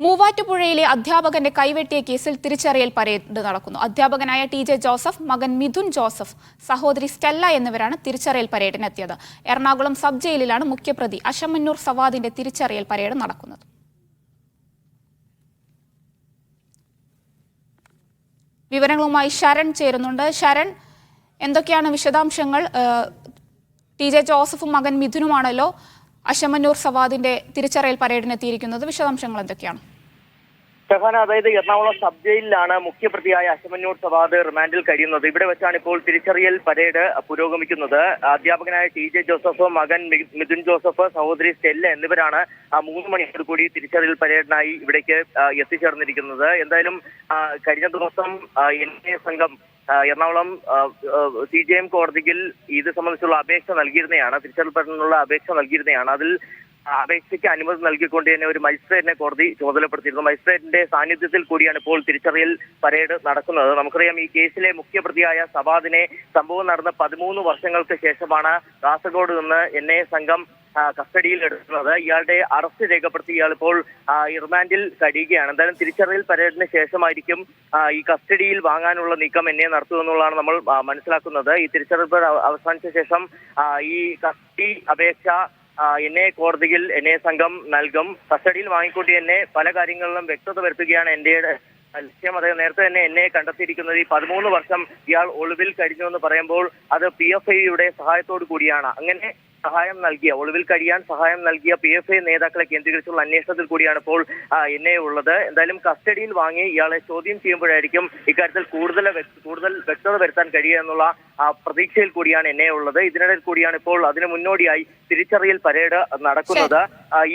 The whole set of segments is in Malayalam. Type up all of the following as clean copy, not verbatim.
മൂവാറ്റുപുഴയിലെ അധ്യാപകന്റെ കൈവെട്ടിയ കേസിൽ തിരിച്ചറിയൽ പരേഡ് നടക്കുന്നു. അധ്യാപകനായ ടി.ജെ. ജോസഫ്, മകൻ മിഥുൻ ജോസഫ്, സഹോദരി സ്റ്റെല്ല എന്നിവരാണ് തിരിച്ചറിയൽ പരേഡിനെത്തിയത്. എറണാകുളം സബ് ജയിലിലാണ് മുഖ്യപ്രതി അശമന്നൂർ സവാദിന്റെ തിരിച്ചറിയൽ പരേഡ് നടക്കുന്നത്. വിവരങ്ങളുമായി ശരൺ ചേരുന്നുണ്ട്. ശരൺ, എന്തൊക്കെയാണ് വിശദാംശങ്ങൾ? ടി.ജെ. ജോസഫും മകൻ മിഥുനുമാണല്ലോ അശമന്നൂർ സവാദിന്റെ തിരിച്ചറിയൽ പരേഡിനെത്തിയിരിക്കുന്നത്. വിശദാംശങ്ങൾ എന്തൊക്കെയാണ്? ഷഹാന, അതായത് എറണാകുളം സബ് ജയിലിലാണ് മുഖ്യപ്രതിയായ അശമന്നൂർ സവാദ് റിമാൻഡിൽ കഴിയുന്നത്. ഇവിടെ വെച്ചാണ് ഇപ്പോൾ തിരിച്ചറിയൽ പരേഡ് പുരോഗമിക്കുന്നത്. അധ്യാപകനായ ടി.ജെ. ജോസഫ്, മകൻ മിഥുൻ ജോസഫ്, സഹോദരി സ്റ്റെല്ല എന്നിവരാണ് 3 മണിക്കൂർ കൂടി തിരിച്ചറിയൽ പരേഡിനായി ഇവിടേക്ക് എത്തിച്ചേർന്നിരിക്കുന്നത്. എന്തായാലും കഴിഞ്ഞ ദിവസം എൻ.ഐ.എ സംഘം എറണാകുളം CJM കോടതിയിൽ ഇത് സംബന്ധിച്ചുള്ള അപേക്ഷ നൽകിയിരുന്നതാണ്. തിരിച്ചറിയൽ പരേഡിനുള്ള അപേക്ഷ നൽകിയിരുന്നതാണ്. അതിൽ അപേക്ഷയ്ക്ക് അനുമതി നൽകിക്കൊണ്ട് തന്നെ ഒരു മജിസ്ട്രേറ്റിനെ കോടതി ചുമതലപ്പെടുത്തിയിരുന്നു. മജിസ്ട്രേറ്റിന്റെ സാന്നിധ്യത്തിൽ കൂടിയാണ് ഇപ്പോൾ തിരിച്ചറിയൽ പരേഡ് നടക്കുന്നത്. നമുക്കറിയാം, ഈ കേസിലെ മുഖ്യപ്രതിയായ സവാദിനെ സംഭവം നടന്ന 13 വർഷങ്ങൾക്ക് ശേഷമാണ് കാസർഗോഡ് നിന്ന് എൻ.ഐ.എ സംഘം കസ്റ്റഡിയിൽ എടുക്കുന്നത്. ഇയാളുടെ അറസ്റ്റ് രേഖപ്പെടുത്തി ഇയാൾ ഇപ്പോൾ റിമാൻഡിൽ കഴിയുകയാണ്. എന്തായാലും തിരിച്ചറിയൽ പരേഡിന് ശേഷമായിരിക്കും ഈ കസ്റ്റഡിയിൽ വാങ്ങാനുള്ള നീക്കം എൻ.ഐ.എ നടത്തുമെന്നുള്ളതാണ് നമ്മൾ മനസ്സിലാക്കുന്നത്. ഈ തിരിച്ചറിയൽ പരേഡ് അവസാനിച്ച ശേഷം ഈ കസ്റ്റഡി അപേക്ഷ എൻ.ഐ.എ കോടതിയിൽ എൻ.ഐ.എ സംഘം നൽകും. കസ്റ്റഡിയിൽ വാങ്ങിക്കൊണ്ട് തന്നെ പല കാര്യങ്ങളിലും വ്യക്തത വരുത്തുകയാണ് എൻ.ഐ.എയുടെ ലക്ഷ്യം. അതായത് നേരത്തെ തന്നെ എൻ.ഐ.എ കണ്ടെത്തിയിരിക്കുന്നത് ഈ 13 വർഷം ഇയാൾ ഒളിവിൽ കഴിഞ്ഞു എന്ന് പറയുമ്പോൾ അത് PFIയുടെ സഹായത്തോടു കൂടിയാണ്. അങ്ങനെ സഹായം നൽകിയ, ഒളിവിൽ കഴിയാൻ സഹായം നൽകിയ PFI നേതാക്കളെ കേന്ദ്രീകരിച്ചുള്ള അന്വേഷണത്തിൽ കൂടിയാണ് ഇപ്പോൾ എൻ.ഐ.എ ഉള്ളത്. എന്തായാലും കസ്റ്റഡിയിൽ വാങ്ങി ഇയാളെ ചോദ്യം ചെയ്യുമ്പോഴായിരിക്കും ഇക്കാര്യത്തിൽ കൂടുതൽ വ്യക്തത വരുത്താൻ കഴിയുക എന്നുള്ള പ്രതീക്ഷയിൽ കൂടിയാണ് എൻ.ഐ.എ ഉള്ളത്. ഇതിനിടയിൽ കൂടിയാണ് ഇപ്പോൾ അതിന് മുന്നോടിയായി തിരിച്ചറിയൽ പരേഡ് നടക്കുന്നത്.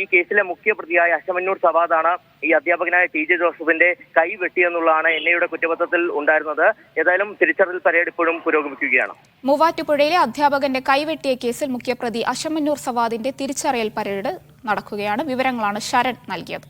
ഈ കേസിലെ മുഖ്യപ്രതിയായ അശമന്നൂർ സവാദാണ് ഈ അധ്യാപകനായ ടി.ജെ. ജോസഫിന്റെ കൈ വെട്ടിയെന്നുള്ളതാണ് എൻ.ഐ.യുടെ കുറ്റപത്രത്തിൽ ഉണ്ടായിരുന്നത്. ഏതായാലും തിരിച്ചറിയൽ പരേഡ് ഇപ്പോഴും പുരോഗമിക്കുകയാണ്. മൂവാറ്റുപുഴയിലെ അധ്യാപകന്റെ കൈവെട്ടിയ കേസിൽ മുഖ്യപ്രതി അശമന്നൂർ സവാദിന്റെ തിരിച്ചറിയൽ പരേഡ് നടക്കുകയാണ്. വിവരങ്ങളാണ് ശരൺ നൽകിയത്.